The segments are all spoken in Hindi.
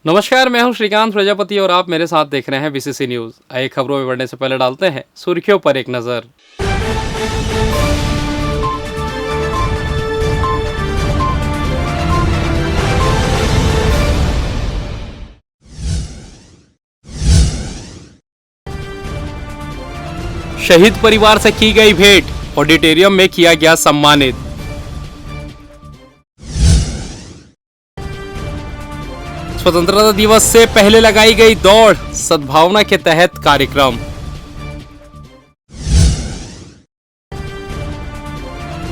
नमस्कार, मैं हूं श्रीकांत प्रजापति और आप मेरे साथ देख रहे हैं बीसीसी न्यूज। आइए खबरों में बढ़ने से पहले डालते हैं सुर्खियों पर एक नजर। शहीद परिवार से की गई भेंट, ऑडिटोरियम में किया गया सम्मानित। स्वतंत्रता दिवस से पहले लगाई गई दौड़, सद्भावना के तहत कार्यक्रम।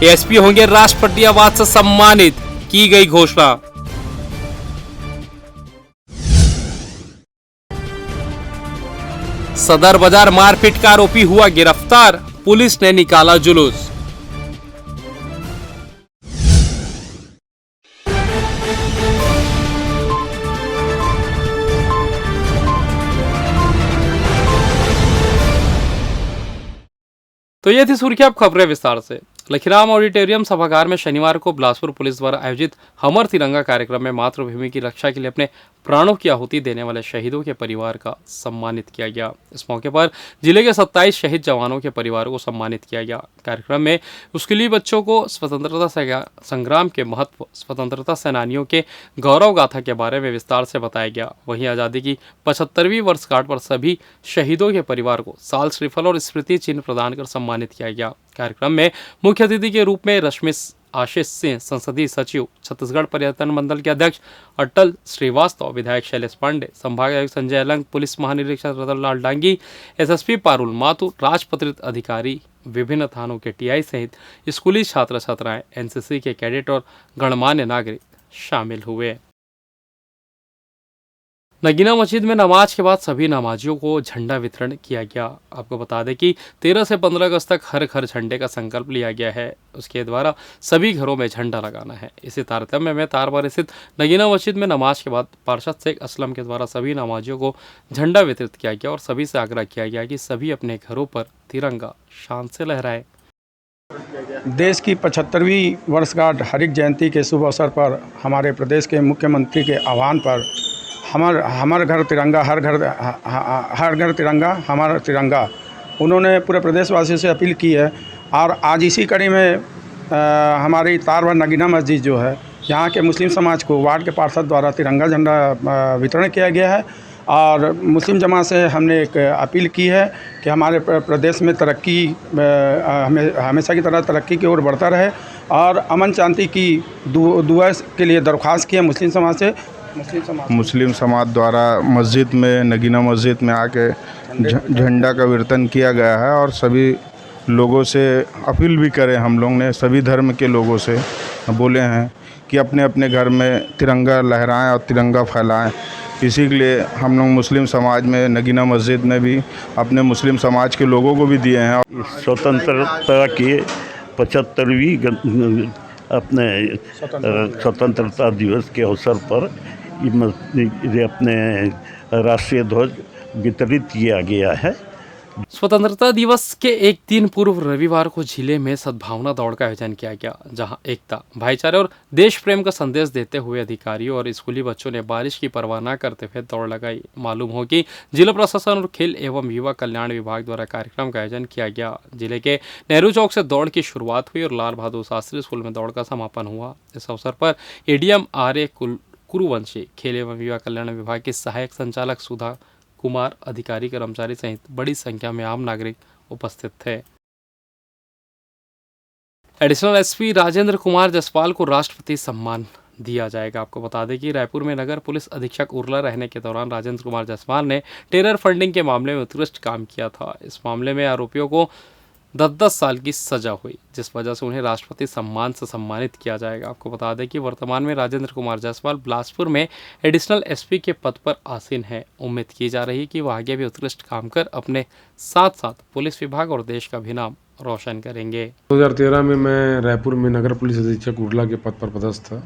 एएसपी होंगे राष्ट्रपति अवार्ड से सम्मानित, की गई घोषणा। सदर बाजार मारपीट का आरोपी हुआ गिरफ्तार, पुलिस ने निकाला जुलूस। तो ये थी सुर्खियां, अब खबरें विस्तार से। लखीराम ऑडिटोरियम सभागार में शनिवार को बिलासपुर पुलिस द्वारा आयोजित हमर तिरंगा कार्यक्रम में मातृभूमि की रक्षा के लिए अपने प्राणों की आहुति देने वाले शहीदों के परिवार का सम्मानित किया गया। इस मौके पर जिले के 27 शहीद जवानों के परिवारों को सम्मानित किया गया। कार्यक्रम में स्कूली बच्चों को स्वतंत्रता संग्राम के महत्व, स्वतंत्रता सेनानियों के गौरव गाथा के बारे में विस्तार से बताया गया। वहीं आज़ादी की 75वीं वर्षगांठ पर सभी शहीदों के परिवार को साल श्रीफल और स्मृति चिन्ह प्रदान कर सम्मानित किया गया। कार्यक्रम में मुख्य अतिथि के रूप में रश्मि आशीष सिंह, संसदीय सचिव, छत्तीसगढ़ पर्यटन मंडल के अध्यक्ष अटल श्रीवास्तव, विधायक शैलेश पांडे, संभाग आयुक्त संजय अलंग, पुलिस महानिरीक्षक रतन लाल डांगी, एसएसपी पारुल माथुर, राजपत्रित अधिकारी, विभिन्न थानों के टीआई सहित स्कूली छात्र छात्राएं, एनसीसी के कैडेट और गणमान्य नागरिक शामिल हुए। नगीना मस्जिद में नमाज के बाद सभी नमाजियों को झंडा वितरण किया गया। आपको बता दें कि 13 से 15 अगस्त तक हर घर झंडे का संकल्प लिया गया है। उसके द्वारा सभी घरों में झंडा लगाना है। इसी तारतम्य में तारबार स्थित नगीना मस्जिद में नमाज के बाद पार्षद शेख असलम के द्वारा सभी नमाजियों को झंडा वितरित किया गया और सभी से आग्रह किया गया कि सभी अपने घरों पर तिरंगा शान से लहराए। देश की 75वीं वर्षगांठ हरित जयंती के शुभ अवसर पर हमारे प्रदेश के मुख्यमंत्री के आह्वान पर हमार घर तिरंगा, हर घर तिरंगा, हमारा तिरंगा, उन्होंने पूरे प्रदेशवासियों से अपील की है। और आज इसी कड़ी में हमारी तारबार नगीना मस्जिद जो है, यहाँ के मुस्लिम समाज को वार्ड के पार्षद द्वारा तिरंगा झंडा वितरण किया गया है। और मुस्लिम जमात से हमने एक अपील की है कि हमारे प्रदेश में तरक्की हमेशा की तरह तरक्की की ओर बढ़ता रहे और अमन शांति की दुआ के लिए दरख्वास्त की है मुस्लिम समाज से। मुस्लिम समाज द्वारा मस्जिद में, नगीना मस्जिद में आके झंडा का वितरण किया गया है और सभी लोगों से अपील भी करें। हम लोग ने सभी धर्म के लोगों से बोले हैं कि अपने अपने घर में तिरंगा लहराएं और तिरंगा फैलाएं। इसी के लिए हम लोग मुस्लिम समाज में नगीना मस्जिद में भी अपने मुस्लिम समाज के लोगों को भी दिए हैं। स्वतंत्रता की 75वीं अपने स्वतंत्रता दिवस के अवसर पर ये अपने राष्ट्रीय ध्वज वितरित किया गया है। स्वतंत्रता दिवस के एक दिन पूर्व रविवार को जिले में सद्भावना दौड़ का आयोजन किया गया, जहां एकता, भाईचारे और देश प्रेम का संदेश देते हुए अधिकारियों और स्कूली बच्चों ने बारिश की परवाह न करते हुए दौड़ लगाई। मालूम हो कि जिला प्रशासन और खेल एवं युवा कल्याण विभाग द्वारा कार्यक्रम का आयोजन किया गया। जिले के नेहरू चौक से दौड़ की शुरुआत हुई और लाल बहादुर शास्त्री स्कूल में दौड़ का समापन हुआ। इस अवसर पर एडीएम आर.ए. कुरुवंशी, खेल एवं युवा कल्याण विभाग के सहायक संचालक सुधा कुमार, अधिकारी, कर्मचारी सहित बड़ी संख्या में आम नागरिक उपस्थित थे। एडिशनल एसपी राजेंद्र कुमार जसपाल को राष्ट्रपति सम्मान दिया जाएगा। आपको बता दें कि रायपुर में नगर पुलिस अधीक्षक उर्ला रहने के दौरान राजेंद्र कुमार जसपाल ने टेरर फंडिंग के मामले में उत्कृष्ट काम किया था। इस मामले में आरोपियों को 10-10 साल की सजा हुई, जिस वजह से उन्हें राष्ट्रपति सम्मान से सम्मानित किया जाएगा। आपको बता दें कि वर्तमान में राजेंद्र कुमार जायसवाल बिलासपुर में एडिशनल एसपी के पद पर आसीन है। उम्मीद की जा रही है कि वह आगे भी उत्कृष्ट काम कर अपने साथ साथ पुलिस विभाग और देश का भी नाम रोशन करेंगे। 2013 में मैं रायपुर में नगर पुलिस अधीक्षक उर्ला के पद पर पदस्थ था।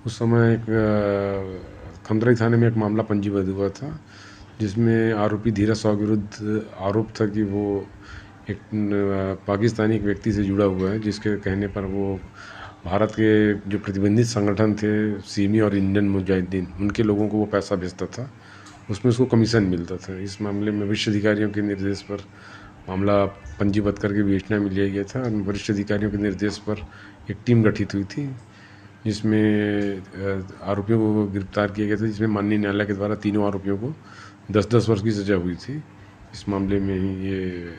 उस समय एक खंदरई थाने में एक मामला पंजीबद्ध हुआ था, जिसमें आरोपी धीरज साव के विरुद्ध आरोप था कि वो एक पाकिस्तानी एक व्यक्ति से जुड़ा हुआ है, जिसके कहने पर वो भारत के जो प्रतिबंधित संगठन थे सिमी और इंडियन मुजाहिदीन, उनके लोगों को वो पैसा भेजता था, उसमें उसको कमीशन मिलता था। इस मामले में वरिष्ठ अधिकारियों के निर्देश पर मामला पंजीबद्ध करके विवेचना में लिया गया था। वरिष्ठ अधिकारियों के निर्देश पर एक टीम गठित हुई थी जिसमें आरोपियों को गिरफ्तार किया गया था, जिसमें माननीय न्यायालय के द्वारा तीनों आरोपियों को 10-10 वर्ष की सज़ा हुई थी। इस मामले में ही ये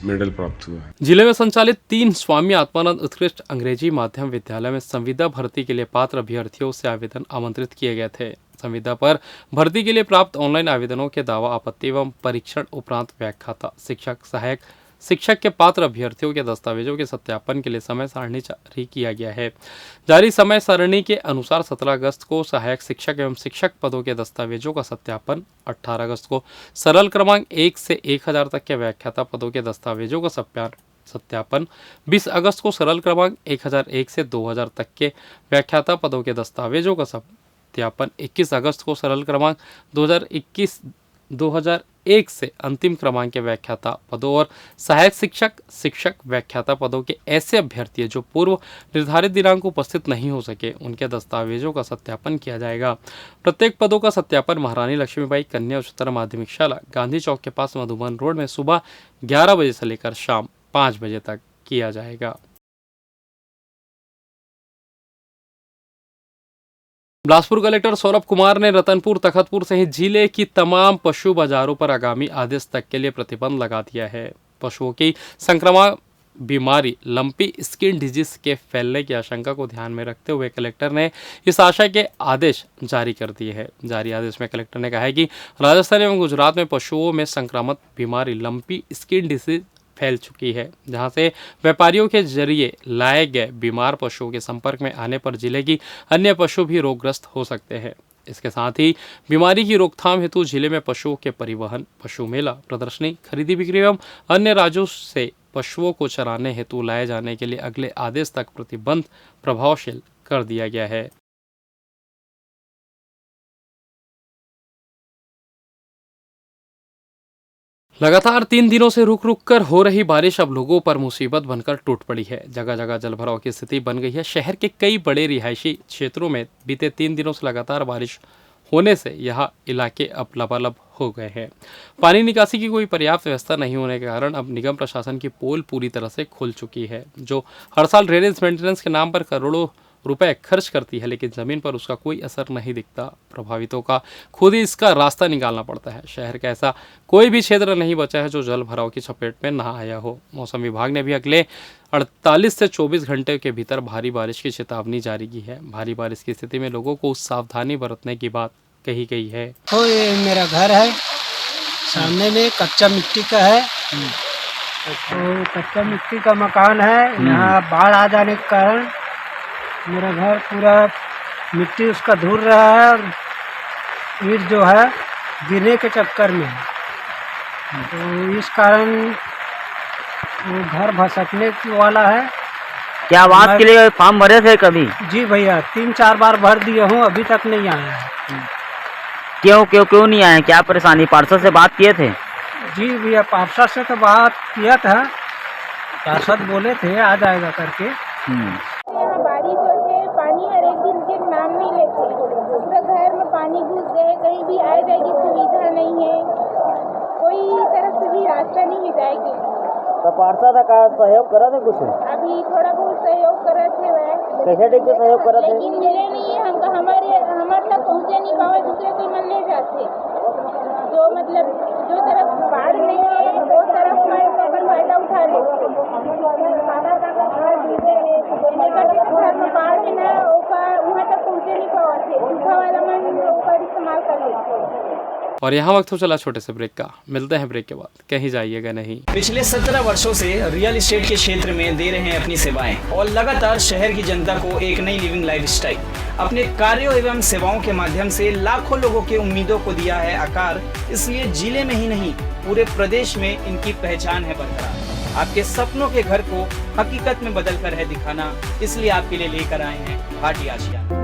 मेडल प्राप्त हुआ है। जिले में संचालित 3 स्वामी आत्मानंद उत्कृष्ट अंग्रेजी माध्यम विद्यालय में संविदा भर्ती के लिए पात्र अभ्यर्थियों से आवेदन आमंत्रित किए गए थे। संविदा पर भर्ती के लिए प्राप्त ऑनलाइन आवेदनों के दावा आपत्ति एवं परीक्षण उपरांत व्याख्याता शिक्षक सहायक शिक्षक के पात्र अभ्यर्थियों के दस्तावेजों के सत्यापन के लिए समय सारणी जारी किया गया है। जारी समय सारणी के अनुसार 17 अगस्त को सहायक शिक्षक एवं शिक्षक पदों के दस्तावेजों का सत्यापन, 18 अगस्त को सरल क्रमांक 1 से 1000 तक के व्याख्याता पदों के दस्तावेजों का सत्यापन, 20 अगस्त को सरल क्रमांक 1001 से 2000 तक के व्याख्याता पदों के दस्तावेजों का सत्यापन, 21 अगस्त को सरल क्रमांक 2001 से अंतिम क्रमांक के व्याख्याता पदों और सहायक शिक्षक व्याख्याता पदों के ऐसे अभ्यर्थी जो पूर्व निर्धारित दिनांक को उपस्थित नहीं हो सके, उनके दस्तावेजों का सत्यापन किया जाएगा। प्रत्येक पदों का सत्यापन महारानी लक्ष्मीबाई कन्या उच्चतर माध्यमिक शाला गांधी चौक के पास मधुबन रोड में सुबह 11 बजे से लेकर शाम 5 बजे तक किया जाएगा। बिलासपुर कलेक्टर सौरभ कुमार ने रतनपुर, तखतपुर सहित जिले की तमाम पशु बाजारों पर आगामी आदेश तक के लिए प्रतिबंध लगा दिया है। पशुओं की संक्रामक बीमारी लंपी स्किन डिजीज के फैलने की आशंका को ध्यान में रखते हुए कलेक्टर ने इस आशय के आदेश जारी कर दिए हैं। जारी आदेश में कलेक्टर ने कहा है कि राजस्थान एवं गुजरात में पशुओं में संक्रामक बीमारी लंपी स्किन डिजीज फैल चुकी है, जहां से व्यापारियों के जरिए लाए गए बीमार पशुओं के संपर्क में आने पर जिले की अन्य पशु भी रोगग्रस्त हो सकते हैं। इसके साथ ही बीमारी की रोकथाम हेतु जिले में पशुओं के परिवहन, पशु मेला, प्रदर्शनी, खरीदी बिक्री एवं अन्य राज्यों से पशुओं को चराने हेतु लाए जाने के लिए अगले आदेश तक प्रतिबंध प्रभावशील कर दिया गया है। लगातार 3 दिनों से रुक रुक कर हो रही बारिश अब लोगों पर मुसीबत बनकर टूट पड़ी है। जगह जगह जलभराव की स्थिति बन गई है। शहर के कई बड़े रिहायशी क्षेत्रों में बीते 3 दिनों से लगातार बारिश होने से यह इलाके अब लबालब हो गए हैं। पानी निकासी की कोई पर्याप्त व्यवस्था नहीं होने के कारण अब निगम प्रशासन की पोल पूरी तरह से खुल चुकी है, जो हर साल ड्रेनेज मेंटेनेंस के नाम पर करोड़ों रुपए खर्च करती है, लेकिन ज़मीन पर उसका कोई असर नहीं दिखता। प्रभावितों का खुद ही इसका रास्ता निकालना पड़ता है। शहर का ऐसा कोई भी क्षेत्र नहीं बचा है जो जल भराव की चपेट में ना आया हो। मौसम विभाग ने भी अगले 48 से 24 घंटे के भीतर भारी बारिश की चेतावनी जारी की है। भारी बारिश की स्थिति में लोगों को सावधानी बरतने की बात कही गई है। तो ये मेरा घर है, सामने में कच्चा मिट्टी का है, तो कच्चा मिट्टी का मकान है। यहाँ बाढ़ आ जाने के कारण मेरा घर पूरा मिट्टी उसका धुर रहा है और ईंट जो है गिरने के चक्कर में है, तो इस कारण वो घर भसकने वाला है। क्या आवास के लिए फॉर्म भरे थे कभी? जी भैया, 3-4 बार भर दिए हूँ, अभी तक नहीं आया है। क्यों नहीं आए? क्या परेशानी? पार्षद से बात किए थे? जी भैया, पार्षद से तो बात किया था, पार्षद बोले थे आ जाएगा करके। बारिश होते पानी हर एक दिन के नाम नहीं लेते, पूरा घर में पानी घुस गए, कहीं भी आए जाएगी सुविधा नहीं है, कोई तरफ से भी रास्ता नहीं है जाएगी। तो पार्षद का सहयोग करा थे कुछ? अभी थोड़ा बहुत सहयोग करे थे वह, कैसे ठीक से सहयोग करा थे? लेकिन मेरे लिए हमारे तक पहुँचे नहीं पावे, दूसरे कोई मन ले जाते। जो मतलब जो तरफ बाढ़ नहीं है वो तरफ में अगर फायदा उठा लेते। घर में बाढ़ है ना, वहाँ तक पहुँचे नहीं पाते, सूखा वाला मन ओकर इस्तेमाल कर लेते। और यहाँ वक्त हो चला छोटे से ब्रेक का। मिलते हैं ब्रेक के बाद, कहीं जाइएगा नहीं। पिछले 17 वर्षों से रियल एस्टेट के क्षेत्र में दे रहे हैं अपनी सेवाएं और लगातार शहर की जनता को एक नई लिविंग लाइफस्टाइल। अपने कार्यों एवं सेवाओं के माध्यम से लाखों लोगों के उम्मीदों को दिया है आकार, इसलिए जिले में ही नहीं पूरे प्रदेश में इनकी पहचान है बरकरार। आपके सपनों के घर को हकीकत में बदल कर है दिखाना, इसलिए आपके लिए लेकर आए हैं भाटी आशियाना।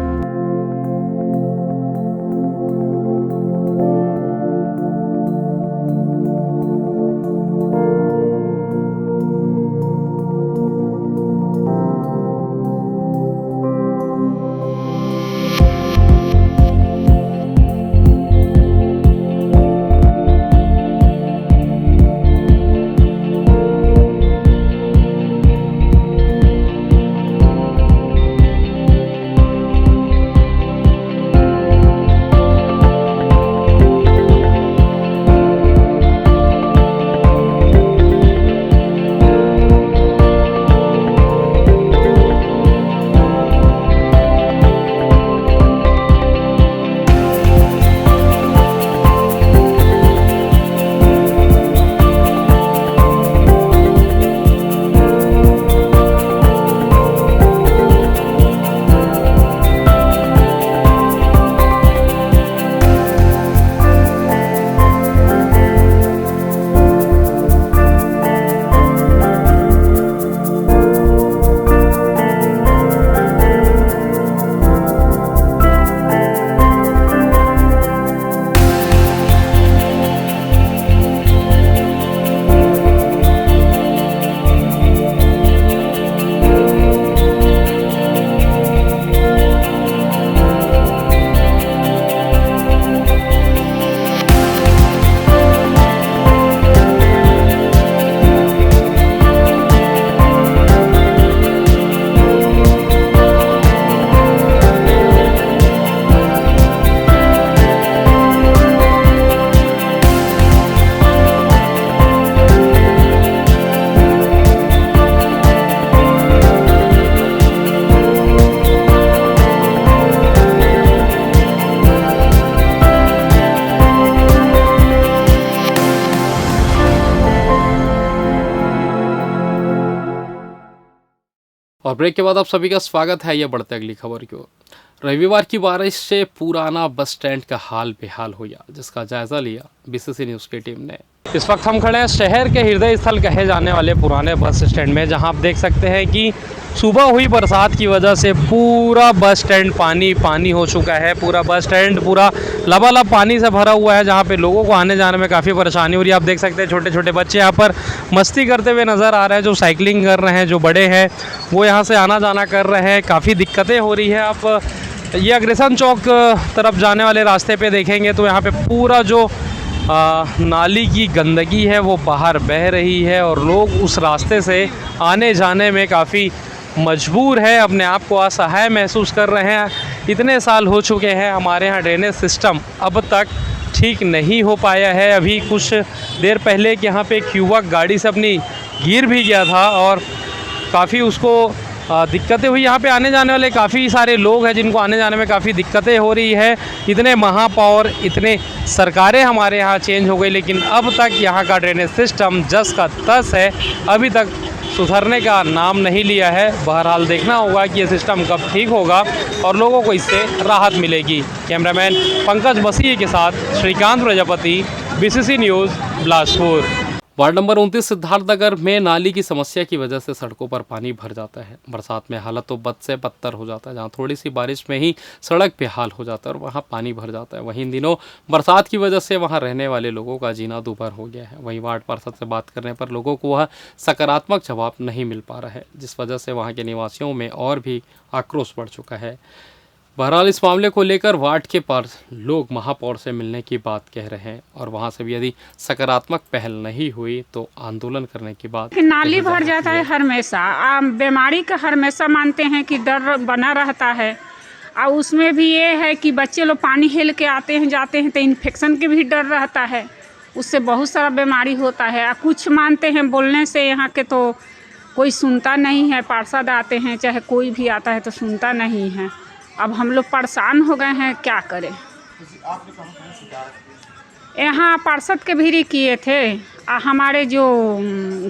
और ब्रेक के बाद आप सभी का स्वागत है। ये बढ़ते अगली खबर की ओर। रविवार की बारिश से पुराना बस स्टैंड का हाल बेहाल हो गया, जिसका जायजा लिया बीसीसी न्यूज़ की टीम ने। इस वक्त हम खड़े हैं शहर के हृदय स्थल कहे जाने वाले पुराने बस स्टैंड में, जहां आप देख सकते हैं कि सुबह हुई बरसात की वजह से पूरा बस स्टैंड पानी पानी हो चुका है। पूरा बस स्टैंड पूरा लबालब पानी से भरा हुआ है, जहां पे लोगों को आने जाने में काफ़ी परेशानी हो रही है। आप देख सकते हैं छोटे छोटे बच्चे यहाँ पर मस्ती करते हुए नज़र आ रहे हैं, जो साइकिलिंग कर रहे हैं, जो बड़े हैं वो यहाँ से आना जाना कर रहे हैं। काफ़ी दिक्कतें हो रही है। आप ये अग्रसेन चौक तरफ जाने वाले रास्ते पे देखेंगे तो यहाँ पे पूरा जो नाली की गंदगी है वो बाहर बह रही है और लोग उस रास्ते से आने जाने में काफ़ी मजबूर है, अपने आप को असहाय महसूस कर रहे हैं। इतने साल हो चुके हैं, हमारे यहाँ ड्रेनेज सिस्टम अब तक ठीक नहीं हो पाया है। अभी कुछ देर पहले कि यहाँ पे एक युवक गाड़ी से अपनी गिर भी गया था और काफ़ी उसको दिक्कतें हुई। यहाँ पे आने जाने वाले काफ़ी सारे लोग हैं जिनको आने जाने में काफ़ी दिक्कतें हो रही है। इतने महापौर, इतने सरकारें हमारे यहाँ चेंज हो गई, लेकिन अब तक यहाँ का ड्रेनेज सिस्टम जस का तस है, अभी तक सुधरने का नाम नहीं लिया है। बहरहाल देखना होगा कि ये सिस्टम कब ठीक होगा और लोगों को इससे राहत मिलेगी। कैमरामैन पंकज मसीह के साथ Shrikant Prajapati, BCC news, Bilaspur. Ward number 29 Siddharthnagar में नाली की समस्या की वजह से सड़कों पर पानी भर जाता है। बरसात में हालत तो बद से बदतर हो जाता है, जहां थोड़ी सी बारिश में ही सड़क बेहाल हो जाता है और वहां पानी भर जाता है। वहीं इन दिनों बरसात की वजह से वहां रहने वाले लोगों का जीना दूभर हो गया है। वहीं वार्ड पार्षद से बात करने पर लोगों को वह सकारात्मक जवाब नहीं मिल पा रहा है, जिस वजह से वहाँ के निवासियों में और भी आक्रोश बढ़ चुका है। बहरहाल इस मामले को लेकर वार्ड के पास लोग महापौर से मिलने की बात कह रहे हैं और वहां से भी यदि सकारात्मक पहल नहीं हुई तो आंदोलन करने की बात। नाली भर जाता है हमेशा, बीमारी का हमेशा मानते हैं कि डर बना रहता है। और उसमें भी ये है कि बच्चे लोग पानी हिल के आते हैं जाते हैं तो इन्फेक्शन के भी डर रहता है, उससे बहुत सारा बीमारी होता है। कुछ मानते हैं बोलने से यहाँ के तो कोई सुनता नहीं है। पार्षद आते हैं चाहे कोई भी आता है तो सुनता नहीं है। अब हम लोग परेशान हो गए हैं, क्या करें। यहाँ पार्षद के भीरी किए थे, हमारे जो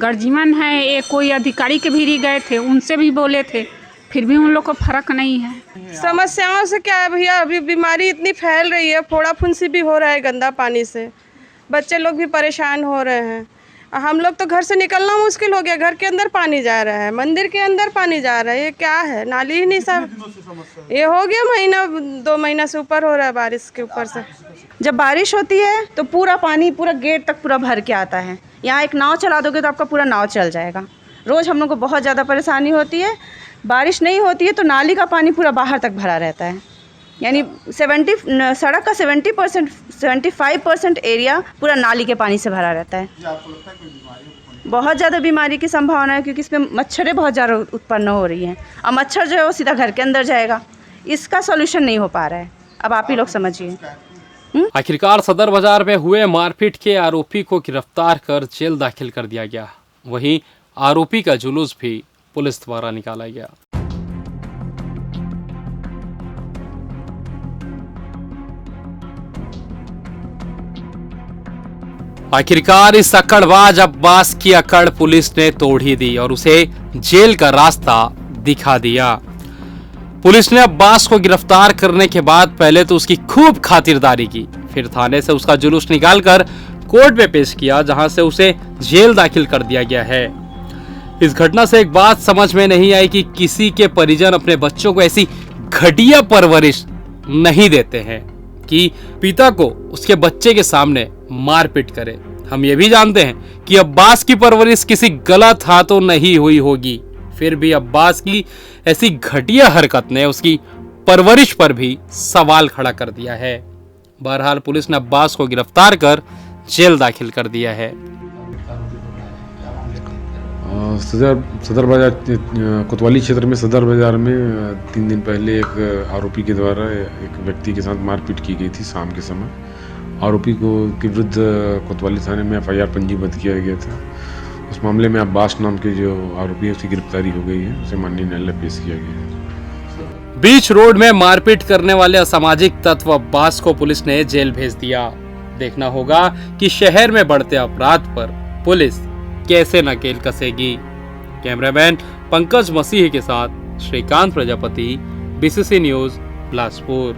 गर्जीमन है ये कोई अधिकारी के भीरी गए थे, उनसे भी बोले थे, फिर भी उन लोग को फर्क नहीं है। समस्याओं से क्या है भैया, अभी बीमारी इतनी फैल रही है, फोड़ा फुंसी भी हो रहा है गंदा पानी से, बच्चे लोग भी परेशान हो रहे हैं। हम लोग तो घर से निकलना मुश्किल हो गया, घर के अंदर पानी जा रहा है, मंदिर के अंदर पानी जा रहा है। ये क्या है, नाली ही नहीं साफ। ये हो गया महीना 2 महीना से ऊपर हो रहा है बारिश के ऊपर से। जब बारिश होती है तो पूरा पानी पूरा गेट तक पूरा भर के आता है। यहाँ एक नाव चला दोगे तो आपका पूरा नाव चल जाएगा। रोज़ हम लोग को बहुत ज़्यादा परेशानी होती है। बारिश नहीं होती है तो नाली का पानी पूरा बाहर तक भरा रहता है, यानी सड़क का 75% एरिया पूरा नाली के पानी से भरा रहता है। बहुत ज़्यादा बीमारी की संभावना है, क्योंकि इसमें मच्छरें बहुत ज़्यादा उत्पन्न हो रही हैं और मच्छर जो है वो सीधा घर के अंदर जाएगा। इसका सॉल्यूशन नहीं हो पा रहा है, अब आप ही लोग समझिए। आखिरकार सदर बाजार में हुए मारपीट के आरोपी को गिरफ्तार कर जेल दाखिल कर दिया गया। वहीं आरोपी का जुलूस भी पुलिस द्वारा निकाला गया। आखिरकार इस अक्कड़बाज अब्बास की अक्कड़ पुलिस ने तोड़ ही दी और उसे जेल का रास्ता दिखा दिया। पुलिस ने अब्बास को गिरफ्तार करने के बाद पहले तो उसकी खूब खातिरदारी की, फिर थाने से उसका जुलूस निकालकर कोर्ट में पेश किया, जहां से उसे जेल दाखिल कर दिया गया है। इस घटना से एक बात समझ में नहीं आई कि किसी के परिजन अपने बच्चों को ऐसी घटिया परवरिश नहीं देते हैं कि पिता को उसके बच्चे के सामने मारपीट करे। हम ये भी जानते हैं कि अब्बास की परवरिश किसी गलत हाथों नहीं हुई होगी, फिर भी अब्बास की ऐसी घटिया हरकत ने उसकी परवरिश पर भी सवाल खड़ा कर दिया है। बहरहाल पुलिस ने अब्बास को गिरफ्तार कर जेल दाखिल कर दिया है। सदर बाजार कोतवाली क्षेत्र में सदर बाजार में 3 दिन पहले एक आरोपी के द्वारा एक व्यक्ति के साथ मारपीट की गई थी शाम के समय। आरोपी के विरुद्ध कोतवाली थाने में FIR पंजीबद्ध किया गया था। उस मामले में अब्बास नाम के जो आरोपी है उसकी गिरफ्तारी हो गई है, उसे माननीय न्यायालय पेश किया गया है। बीच रोड में मारपीट करने वाले असामाजिक तत्व अब्बास को पुलिस ने जेल भेज दिया। देखना होगा कि शहर में बढ़ते अपराध पर पुलिस कैसे नकेल कसेगी। कैमरामैन पंकज मसीह के साथ श्रीकांत प्रजापति, बीसीसी न्यूज, बिलासपुर।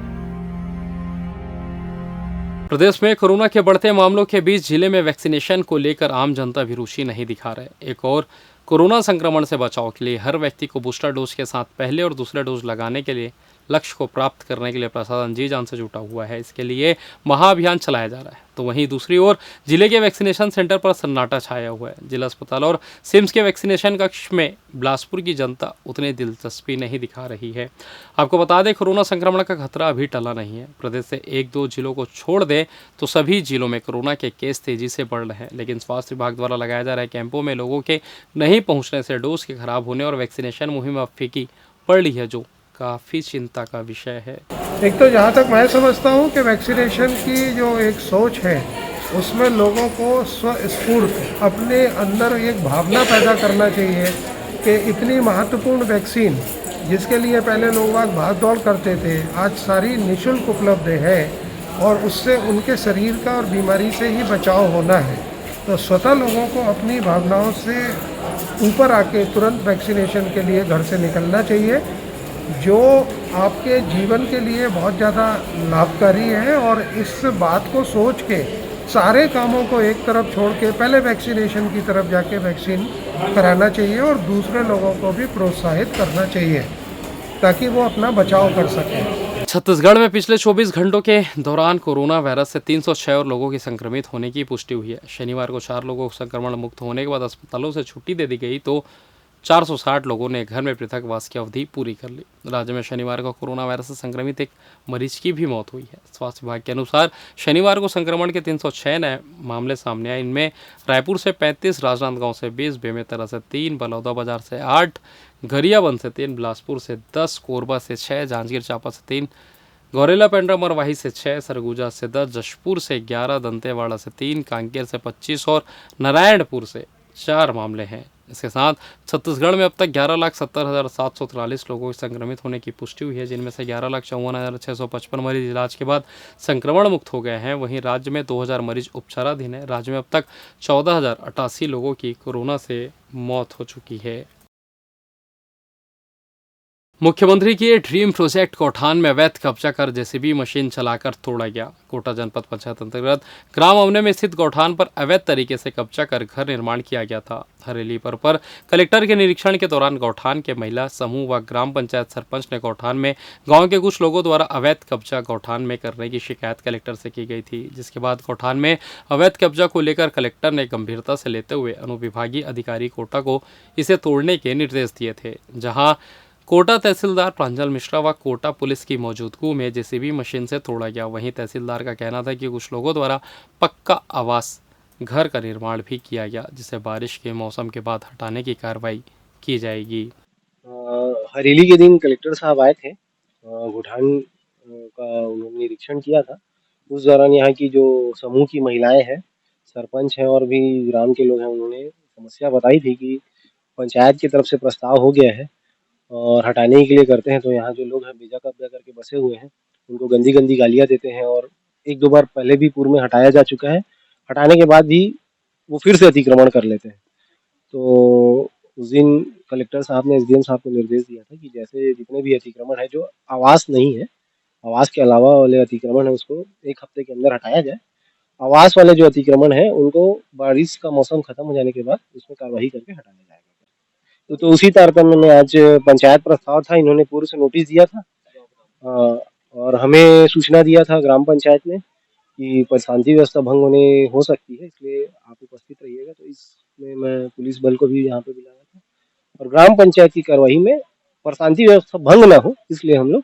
प्रदेश में कोरोना के बढ़ते मामलों के बीच जिले में वैक्सीनेशन को लेकर आम जनता भी रुचि नहीं दिखा रहे। एक और कोरोना संक्रमण से बचाव के लिए हर व्यक्ति को बूस्टर डोज के साथ पहले और दूसरे डोज लगाने के लिए लक्ष्य को प्राप्त करने के लिए प्रशासन जी जान से जुटा हुआ है। इसके लिए महाअभियान चलाया जा रहा है। तो वहीं दूसरी ओर जिले के वैक्सीनेशन सेंटर पर सन्नाटा छाया हुआ है। जिला अस्पताल और सिम्स के वैक्सीनेशन कक्ष में बिलासपुर की जनता उतनी दिलचस्पी नहीं दिखा रही है। आपको बता दें, कोरोना संक्रमण का खतरा अभी टला नहीं है। प्रदेश से 1-2 जिलों को छोड़ दें तो सभी जिलों में कोरोना के केस तेजी से बढ़ रहे हैं। लेकिन स्वास्थ्य विभाग द्वारा लगाया जा रहे कैंपों में लोगों के नहीं पहुंचने से डोज के खराब होने और वैक्सीनेशन मुहिम अब फीकी पड़ रही है, जो काफ़ी चिंता का विषय है। एक तो जहाँ तक मैं समझता हूँ कि वैक्सीनेशन की जो एक सोच है उसमें लोगों को स्वस्फूर्त अपने अंदर एक भावना पैदा करना चाहिए कि इतनी महत्वपूर्ण वैक्सीन जिसके लिए पहले लोग भाग दौड़ करते थे, आज सारी निःशुल्क उपलब्ध है और उससे उनके शरीर का और बीमारी से ही बचाव होना है। तो स्वतः लोगों को अपनी भावनाओं से ऊपर आके तुरंत वैक्सीनेशन के लिए घर से निकलना चाहिए, जो आपके जीवन के लिए बहुत ज़्यादा लाभकारी है। और इस बात को सोच के सारे कामों को एक तरफ छोड़ के पहले वैक्सीनेशन की तरफ जाके वैक्सीन कराना चाहिए और दूसरे लोगों को भी प्रोत्साहित करना चाहिए ताकि वो अपना बचाव कर सकें। छत्तीसगढ़ में पिछले 24 घंटों के दौरान कोरोना वायरस से 306 और लोगों की संक्रमित होने की पुष्टि हुई है। शनिवार को 4 लोगों को संक्रमण मुक्त होने के बाद अस्पतालों से छुट्टी दे दी गई तो 460 लोगों ने घर में पृथकवास की अवधि पूरी कर ली। राज्य में शनिवार को कोरोना वायरस से संक्रमित एक मरीज की भी मौत हुई है। स्वास्थ्य विभाग के अनुसार शनिवार को संक्रमण के 306 नए मामले सामने आए। इनमें रायपुर से 35, राजनांदगांव से 20, बेमेतरा से 3, बलौदाबाजार से 8, गरियाबंद से 3, बिलासपुर से 10, कोरबा से 6, जांजगीर चांपा से 3, गौरेला पेंड्रा मरवाही से 6, सरगुजा से 10, जशपुर से 11, दंतेवाड़ा से 3, कांकेर से 25 और नारायणपुर से 4 मामले हैं। इसके साथ छत्तीसगढ़ में अब तक 11,70,743 लोगों के संक्रमित होने की पुष्टि हुई है, जिनमें से 11,54,655 मरीज इलाज के बाद संक्रमण मुक्त हो गए हैं। वहीं राज्य में 2,000 मरीज उपचाराधीन है। राज्य में अब तक 14,088 लोगों की कोरोना से मौत हो चुकी है। मुख्यमंत्री के ड्रीम प्रोजेक्ट कोठान में अवैध कब्जा कर जेसीबी मशीन चलाकर तोड़ा गया। कोटा जनपद पंचायत अंतर्गत ग्राम अवने में स्थित गौठान पर अवैध तरीके से कब्जा कर घर निर्माण किया गया था। हरेली पर कलेक्टर के निरीक्षण के दौरान गौठान के महिला समूह व ग्राम पंचायत सरपंच ने गौठान में गांव के कुछ लोगों द्वारा अवैध कब्जा गौठान में करने की शिकायत कलेक्टर से की गई थी, जिसके बाद गौठान में अवैध कब्जा को लेकर कलेक्टर ने गंभीरता से लेते हुए अनुविभागीय अधिकारी कोटा को इसे तोड़ने के निर्देश दिए थे। जहाँ कोटा तहसीलदार प्रांजल मिश्रा व कोटा पुलिस की मौजूदगी में जेसीबी मशीन से तोड़ा गया। वहीं तहसीलदार का कहना था कि कुछ लोगों द्वारा पक्का आवास घर का निर्माण भी किया गया, जिसे बारिश के मौसम के बाद हटाने की कार्रवाई की जाएगी। हरेली के दिन कलेक्टर साहब आए थे, गौठान का उन्होंने निरीक्षण किया था। उस दौरान यहाँ की जो समूह की महिलाएं हैं, सरपंच हैं और भी ग्राम के लोग हैं, उन्होंने समस्या बताई थी कि पंचायत की तरफ से प्रस्ताव हो गया है और हटाने के लिए करते हैं तो यहाँ जो लोग हैं बेजा कब्जा करके बसे हुए हैं, उनको गंदी गंदी गालियाँ देते हैं और 1-2 बार पहले भी पूर्व में हटाया जा चुका है। हटाने के बाद भी वो फिर से अतिक्रमण कर लेते हैं। तो उस दिन कलेक्टर साहब ने एसडीएम साहब को निर्देश दिया था कि जैसे जितने भी अतिक्रमण है जो आवास नहीं है, आवास के अलावा वाले अतिक्रमण है, उसको 1 हफ्ते के अंदर हटाया जाए। आवास वाले जो अतिक्रमण है उनको बारिश का मौसम खत्म हो जाने के बाद उसमें कार्रवाई करके हटाया जाएगा। तो उसी तारतम्य में आज पंचायत प्रस्ताव था, इन्होंने पूर्व से नोटिस दिया था और हमें सूचना दिया था ग्राम पंचायत ने कि शांति व्यवस्था भंग होने हो सकती है, इसलिए आप उपस्थित रहिएगा। तो इसमें मैं पुलिस बल को भी यहाँ पे बुलाया था और ग्राम पंचायत की कार्रवाई में शांति व्यवस्था भंग ना हो, इसलिए हम लोग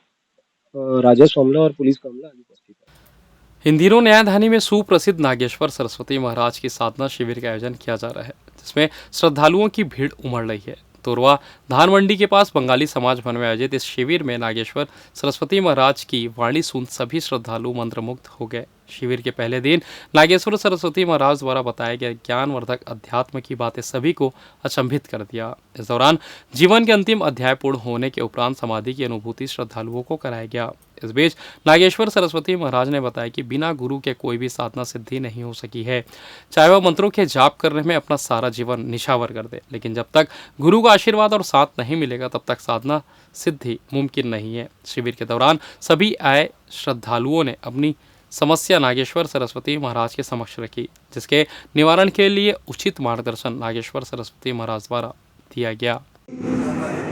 राजस्व अमला और पुलिस का अमला उपस्थित है। इन दिनों न्यायधानी में सुप्रसिद्ध नागेश्वर सरस्वती महाराज की साधना शिविर का आयोजन किया जा रहा है, जिसमें श्रद्धालुओं की भीड़ उमड़ रही है। तोरवा धान मंडी के पास बंगाली समाज भवन में आयोजित इस शिविर में नागेश्वर सरस्वती महाराज की वाणी सुन सभी श्रद्धालु मंत्रमुग्ध हो गए। शिविर के पहले दिन नागेश्वर सरस्वती महाराज द्वारा बताया गया ज्ञानवर्धक अध्यात्म की बातें सभी को अचंभित कर दिया। इस दौरान जीवन के अंतिम अध्याय पूर्ण होने के उपरांत समाधि की अनुभूति श्रद्धालुओं को कराया गया। इस बीच नागेश्वर सरस्वती महाराज ने बताया कि बिना गुरु के कोई भी साधना सिद्धि नहीं हो सकी है, चाहे वह मंत्रों के जाप करने में अपना सारा जीवन निछावर कर दे, लेकिन जब तक गुरु का आशीर्वाद और साथ नहीं मिलेगा तब तक साधना सिद्धि मुमकिन नहीं है। शिविर के दौरान सभी आए श्रद्धालुओं ने अपनी समस्या नागेश्वर सरस्वती महाराज के समक्ष रखी, जिसके निवारण के लिए उचित मार्गदर्शन नागेश्वर सरस्वती महाराज द्वारा दिया गया।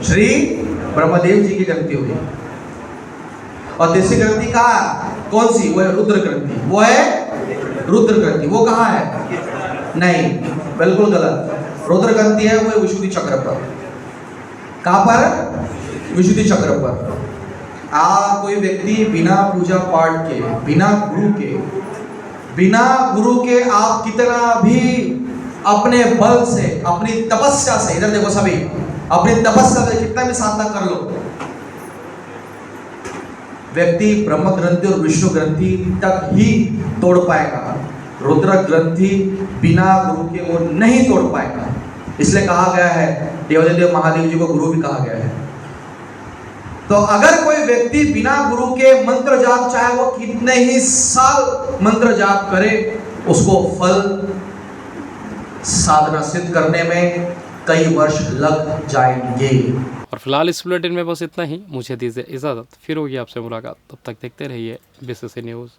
श्री ब्रह्मदेव जी की जयंती हुई और देसी ग्रंथि कहाँ, कौन सी? वो है रुद्र ग्रंथि। वो है रुद्र ग्रंथि। वो कहाँ है? नहीं, बिल्कुल गलत। रुद्र ग्रंथि है वो है विशुद्धि चक्र पर। कहाँ पर? विशुद्धि चक्र पर। कोई व्यक्ति बिना पूजा पाठ के, बिना गुरु के आप कितना भी अपने बल से, अपनी तपस्या से, इधर देखो सभी, अपनी तपस्या से कितना भी साधना कर लो, व्यक्ति ब्रह्म ग्रंथि और विष्णु ग्रंथि तक ही तोड़ पाएगा। रुद्र ग्रंथि बिना गुरु के वो नहीं तोड़ पाएगा। इसलिए कहा गया है, देवादिदेव महादेव जी को गुरु भी कहा गया है। तो अगर कोई व्यक्ति बिना गुरु के मंत्र जाप, चाहे वो कितने ही साल मंत्र जाप करे, उसको फल साधना सिद्ध करने में कई वर्ष लग जाएंगे। और फिलहाल इस बुलेटिन में बस इतना ही। मुझे दीजिए इजाजत, फिर होगी आपसे मुलाकात। तब तक देखते रहिए BBC news.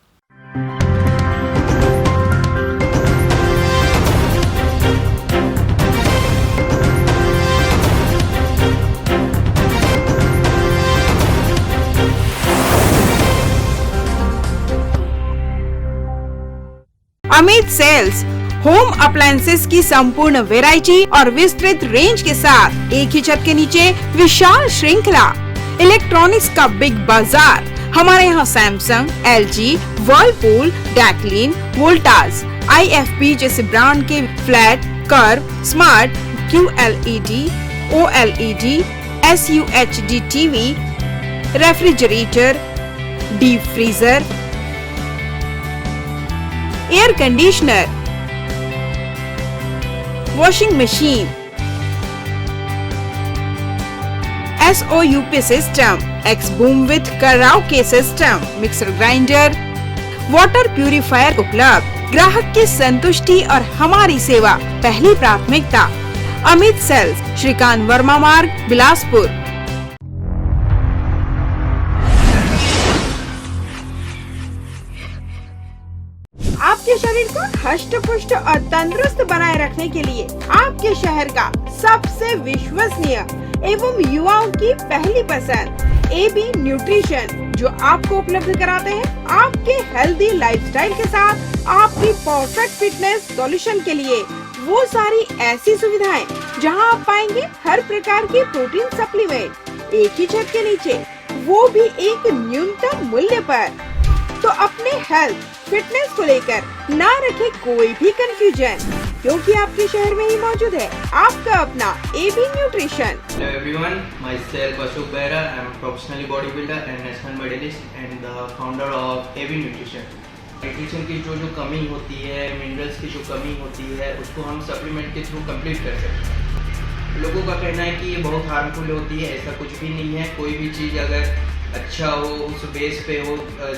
Amit sales home appliances की संपूर्ण वैरायटी और विस्तृत रेंज के साथ एक ही छत के नीचे विशाल श्रृंखला। इलेक्ट्रॉनिक्स का बिग बाजार। हमारे यहाँ Samsung, LG, Whirlpool, Daikin, Voltas, IFP जैसे ब्रांड के flat, curve, smart, QLED, OLED, SUHD TV, refrigerator, deep freezer, air conditioner, washing machine, SOUP system, X boom with karaoke system, mixer grinder, water purifier उपलब्ध। ग्राहक की संतुष्टि और हमारी सेवा पहली प्राथमिकता। अमित सेल्स, श्रीकांत वर्मा मार्ग, बिलासपुर। आपके शरीर को हष्ट पुष्ट और तंदुरुस्त बनाए रखने के लिए आपके शहर का सबसे विश्वसनीय एवं युवाओं की पहली पसंद AB न्यूट्रिशन, जो आपको उपलब्ध कराते हैं आपके हेल्दी लाइफस्टाइल के साथ आपकी परफेक्ट फिटनेस सॉल्यूशन के लिए वो सारी ऐसी सुविधाएं जहां आप पाएंगे हर प्रकार के प्रोटीन सप्लीमेंट एक ही छत के नीचे, वो भी एक न्यूनतम मूल्य पर। तो अपने हेल्थ फिटनेस को लेकर ना रखे कोई भी कंफ्यूजन, क्योंकि आपके शहर में ही मौजूद है आपका अपना AB nutrition. Hello everyone, myself Ashok Behra. I am a professionally bodybuilder and national medalist and the founder of AB Nutrition. Nutrition की जो कमी होती है, मिनरल्स की जो कमी होती है, उसको हम सप्लीमेंट के थ्रू कंप्लीट कर सकते हैं। लोगों का कहना है कि ये बहुत हार्मफुल होती है, ऐसा कुछ भी नहीं है। कोई भी चीज़ अगर अच्छा हो, उस बेस पे हो,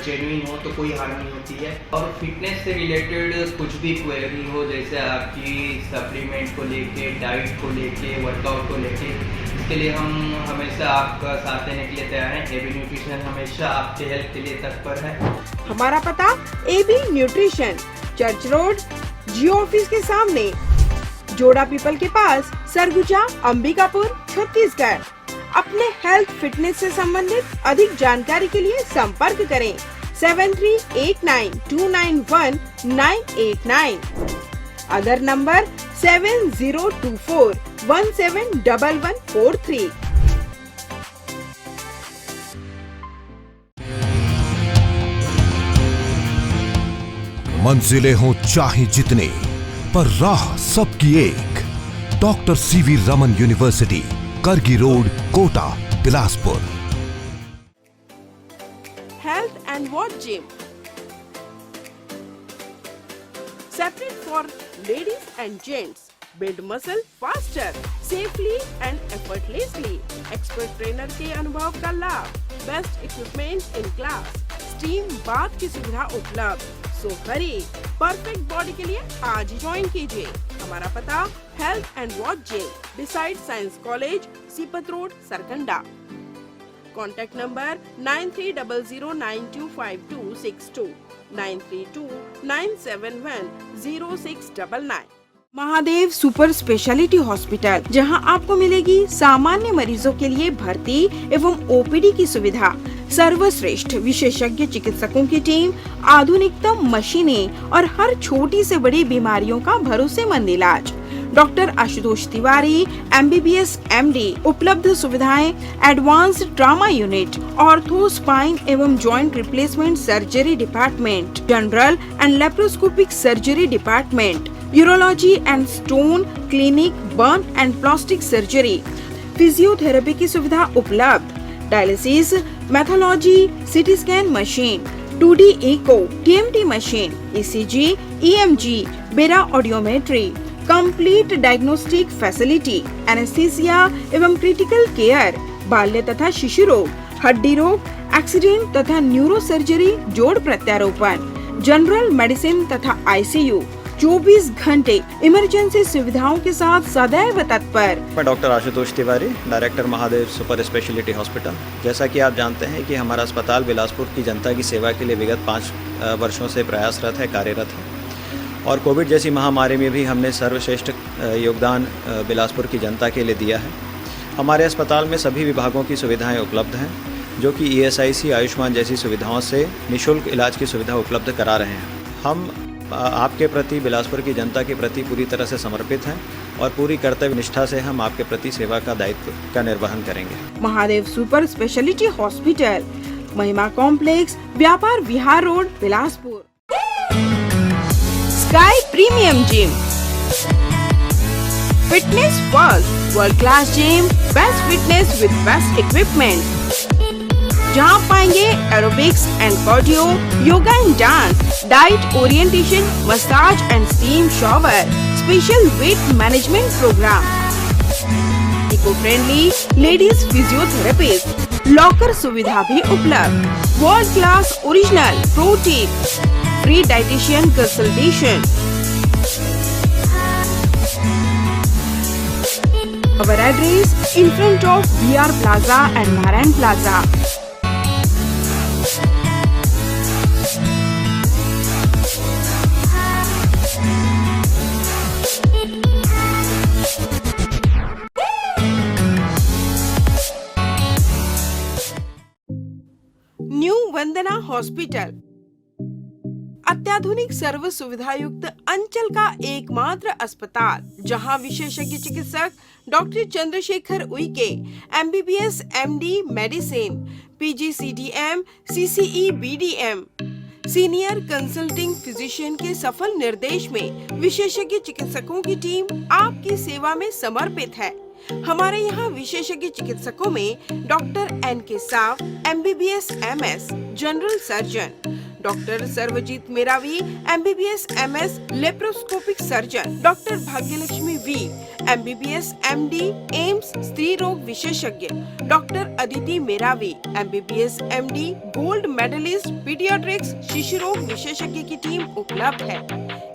जेन्युइन हो, तो कोई हार्म नहीं होती है। और फिटनेस से रिलेटेड कुछ भी क्वेरी हो, जैसे आपकी सप्लीमेंट को लेके, डाइट को लेके, वर्कआउट को लेके, इसके लिए हम हमेशा आपका साथ देने के लिए तैयार हैं। AB न्यूट्रिशन हमेशा आपके हेल्थ के लिए तत्पर है। हमारा पता AB न्यूट्रिशन, चर्च रोड, जियो ऑफिस के सामने, जोड़ा पीपल के पास, सरगुजा, अंबिकापुर, छत्तीसगढ़। अपने हेल्थ फिटनेस से संबंधित अधिक जानकारी के लिए संपर्क करें 7389291989। Other number 7024171143। मंजिलें हों चाहे जितने, पर राह सबकी एक। Doctor CV Raman university, Kargi road, Kota, Bilaspur. Health and watch gym, separate for ladies and gents. Build muscle faster, safely and effortlessly. Expert trainer के अनुभव का लाभ. Best equipment in class. Steam bath की सुविधा उपलब्ध. सो हरी परफेक्ट बॉडी के लिए आज ही ज्वाइन कीजिए. हमारा पता health and watch gym beside science college, Sipat road, Sarkanda. Contact number 9300925262 9329710699. Mahadev super speciality hospital, जहां आपको मिलेगी सामान्य मरीजों के लिए भर्ती एवं ओपीडी की सुविधा. सर्वश्रेष्ठ विशेषज्ञ चिकित्सकों की टीम, आधुनिकतम मशीनें और हर छोटी से बड़ी बीमारियों का भरोसेमंद इलाज. Doctor Ashutosh Tiwari, MBBS MD. उपलब्ध सुविधाएं: advanced trauma unit, ortho, spine एवं joint replacement surgery department, general and laparoscopic surgery department, urology and stone clinic, burn and plastic surgery, physiotherapy की सुविधा उपलब्ध. Dialysis, pathology, CT scan machine, 2D echo, TMT machine, ECG, EMG, BERA audiometry, complete diagnostic facility, anaesthesia एवं क्रिटिकल केयर, बाल्य तथा शिशु रोग, हड्डी रोग, एक्सीडेंट तथा न्यूरो सर्जरी, जोड़ प्रत्यारोपण, जनरल मेडिसिन तथा ICU. 24 घंटे इमरजेंसी सुविधाओं के साथ सदैव तत्पर. मैं doctor Ashutosh Tiwari, director Mahadev super speciality hospital. जैसा कि आप जानते हैं कि हमारा अस्पताल बिलासपुर की जनता की सेवा के लिए विगत 5 वर्षों से प्रयासरत है, कार्यरत है. और कोविड जैसी महामारी में भी हमने सर्वश्रेष्ठ योगदान बिलासपुर की जनता के लिए दिया है. हमारे अस्पताल में सभी विभागों की सुविधाएँ उपलब्ध हैं, जो कि ESIC, आयुष्मान जैसी सुविधाओं से निःशुल्क इलाज की सुविधा उपलब्ध करा रहे हैं. हम आपके प्रति, बिलासपुर की जनता के प्रति पूरी तरह से समर्पित हैं और पूरी कर्तव्य निष्ठा से हम आपके प्रति सेवा का दायित्व का निर्वहन करेंगे. Mahadev super speciality hospital, Mahima complex, Vyapar Vihar road, Bilaspur. Sky premium gym, fitness first, world class gym, best fitness with best equipment. जहां पाएंगे aerobics and cardio, yoga and dance, diet orientation, massage and steam shower, special weight management programme, eco friendly ladies physiotherapist, locker सुविधा भी उपलब्ध. World class original protein, free dietician consultation. Our address in front of VR Plaza and Narayan Plaza. New Vandana hospital, अत्याधुनिक सर्व सुविधा युक्त अंचल का एकमात्र अस्पताल, जहां विशेषज्ञ चिकित्सक doctor Chandrashekhar Uikey, MBBS MD medicine, PGCDM, CCE BDM, senior consulting physician के सफल निर्देश में विशेषज्ञ चिकित्सकों की टीम आपकी सेवा में समर्पित है. हमारे यहाँ विशेषज्ञ चिकित्सकों में doctor NK Sao, MBBS MS, general surgeon, doctor Sarvjeet Meravi, MBBS MS, laparoscopic surgeon, doctor Bhagyalakshmi V, MBBS MD, AIIMS स्त्री रोग विशेषज्ञ, doctor Aditi Meravi, MBBS MD, gold medalist, paediatrics, शिशु रोग विशेषज्ञ की टीम उपलब्ध है.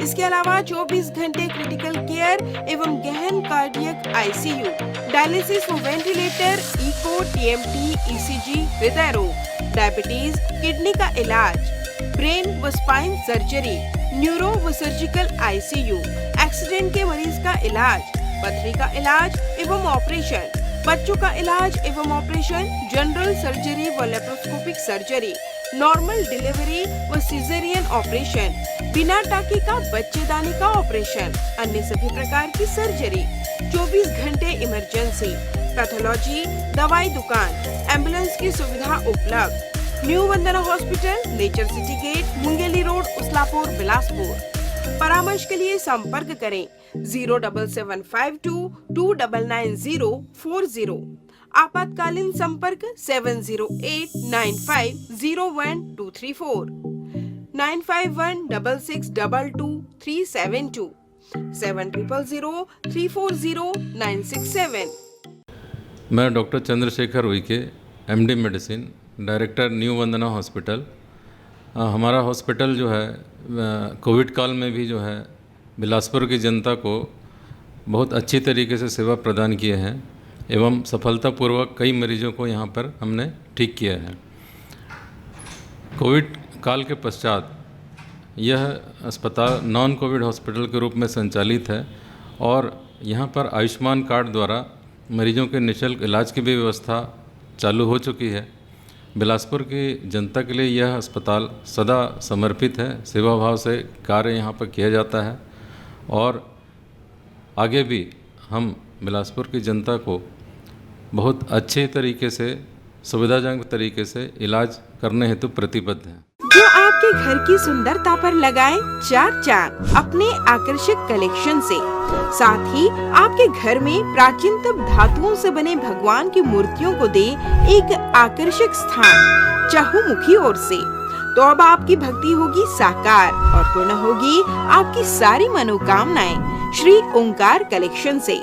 इसके अलावा 24 घंटे क्रिटिकल केयर एवं गहन कार्डियक ICU, डायलिसिस व वेंटिलेटर, इको, TMT, ECG, हृदय रोग, डायबिटीज, किडनी का इलाज, ब्रेन व स्पाइन सर्जरी, न्यूरो व सर्जिकल ICU, एक्सीडेंट के मरीज का इलाज, पथरी का इलाज एवं ऑपरेशन, बच्चों का इलाज एवं ऑपरेशन, जनरल सर्जरी व लेप्रोस्कोपिक सर्जरी, नॉर्मल डिलीवरी व सिजेरियन ऑपरेशन, बिना टाँकी का बच्चेदानी का ऑपरेशन, अन्य सभी प्रकार की सर्जरी, 24 घंटे इमरजेंसी, पैथोलॉजी, दवाई दुकान, एम्बुलेंस की सुविधा उपलब्ध. New Vandana hospital, nature city gate, Mungeli road, Uslapur, Bilaspur. परामर्श के लिए संपर्क करें 07752 299040. आपातकालीन संपर्क 7089501 234. 9516622372 7003409667। मैं doctor Chandrashekhar Uike, MD medicine, director new Vandana hospital. हमारा हॉस्पिटल जो है कोविड काल में भी जो है बिलासपुर की जनता को बहुत अच्छी तरीके से सेवा प्रदान किए हैं एवं सफलतापूर्वक कई मरीजों को यहाँ पर हमने ठीक किया है। कोविड काल के पश्चात यह अस्पताल नॉन कोविड हॉस्पिटल के रूप में संचालित है और यहाँ पर आयुष्मान कार्ड द्वारा मरीजों के निःशुल्क इलाज की भी व्यवस्था चालू हो चुकी है। बिलासपुर की जनता के लिए यह अस्पताल सदा समर्पित है, सेवा भाव से कार्य यहाँ पर किया जाता है और आगे भी हम बिलासपुर की जनता को बहुत अच्छे तरीके से, सुविधाजनक तरीके से इलाज करने हेतु प्रतिबद्ध हैं। जो आपके घर की सुंदरता पर लगाए चार चांद अपने आकर्षक कलेक्शन से। साथ ही आपके घर में प्राचीनतम धातुओं से बने भगवान की मूर्तियों को दे एक आकर्षक स्थान चहुमुखी ओर से। तो अब आपकी भक्ति होगी साकार और पूर्ण होगी आपकी सारी मनोकामनाएं श्री ओंकार कलेक्शन से।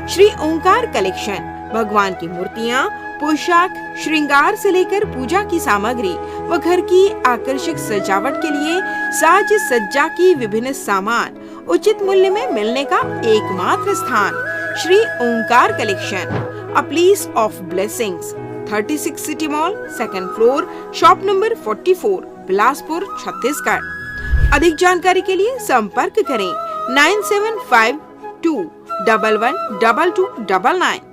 श्री ओंकार कलेक्शन भगवान की मूर्तियाँ, पोशाक, श्रृंगार से लेकर पूजा की सामग्री व घर की आकर्षक सजावट के लिए साज सज्जा की विभिन्न सामान उचित मूल्य में मिलने का एकमात्र स्थान Shri Omkar collection, a place of blessings, 36 city mall, 2nd floor, shop number 44, Bilaspur, Chhattisgarh. अधिक जानकारी के लिए संपर्क करें 9752 112299।